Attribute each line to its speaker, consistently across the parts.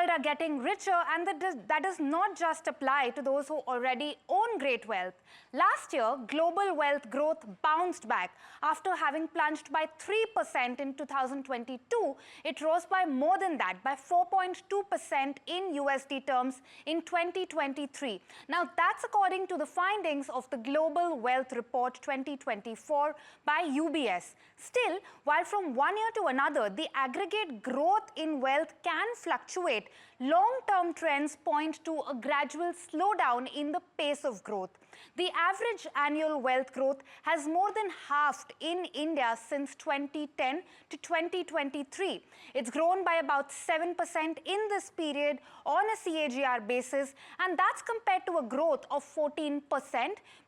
Speaker 1: world are getting richer, and that does not just apply to those who already own great wealth. Last year, global wealth growth bounced back. After having plunged by 3% in 2022, it rose by more than that, by 4.2% in USD terms in 2023. Now, that's according to the findings of the Global Wealth Report 2024 by UBS. Still, while from one year to another, the aggregate growth in wealth can fluctuate, long-term trends point to a gradual slowdown in the pace of growth. The average annual wealth growth has more than halved in India since 2010 to 2023. It's grown by about 7% in this period on a CAGR basis, and that's compared to a growth of 14%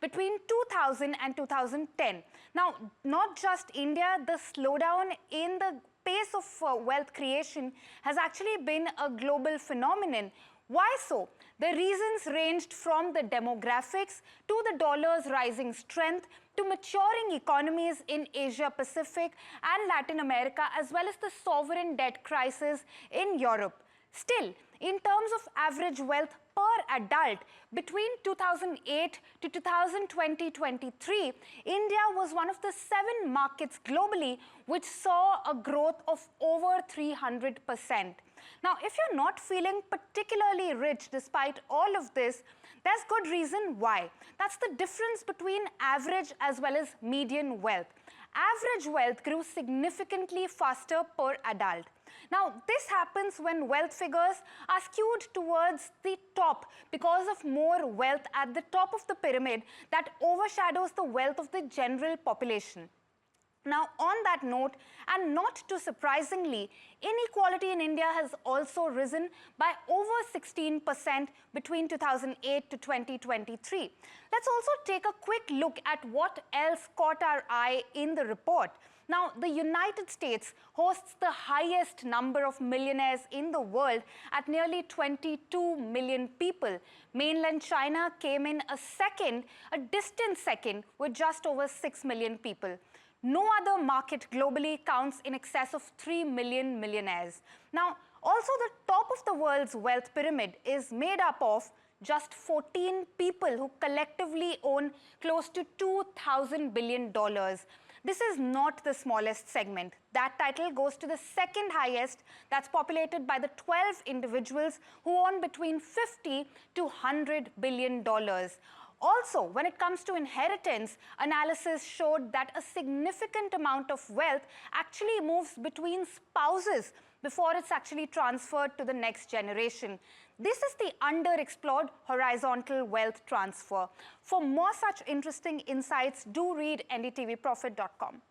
Speaker 1: between 2000 and 2010. Now, not just India, the slowdown in the pace of wealth creation has actually been a global phenomenon. Why so? The reasons ranged from the demographics to the dollar's rising strength to maturing economies in Asia Pacific and Latin America, as well as the sovereign debt crisis in Europe. Still, in terms of average wealth per adult, between 2008 to 2023, India was one of the 7 markets globally which saw a growth of over 300%. Now, if you're not feeling particularly rich despite all of this, there's good reason why. That's the difference between average as well as median wealth. Average wealth grew significantly faster per adult. Now, this happens when wealth figures are skewed towards the top because of more wealth at the top of the pyramid that overshadows the wealth of the general population. Now, on that note, and not too surprisingly, inequality in India has also risen by over 16% between 2008 to 2023. Let's also take a quick look at what else caught our eye in the report. Now, the United States hosts the highest number of millionaires in the world at nearly 22 million people. Mainland China came in a distant second, with just over 6 million people. No other market globally counts in excess of 3 million millionaires. Now, also the top of the world's wealth pyramid is made up of just 14 people who collectively own close to $2,000 billion. This is not the smallest segment. That title goes to the second highest, that's populated by the 12 individuals who own between $50 to $100 billion. Also, when it comes to inheritance, analysis showed that a significant amount of wealth actually moves between spouses before it's actually transferred to the next generation. This is the underexplored horizontal wealth transfer. For more such interesting insights, do read ndtvprofit.com.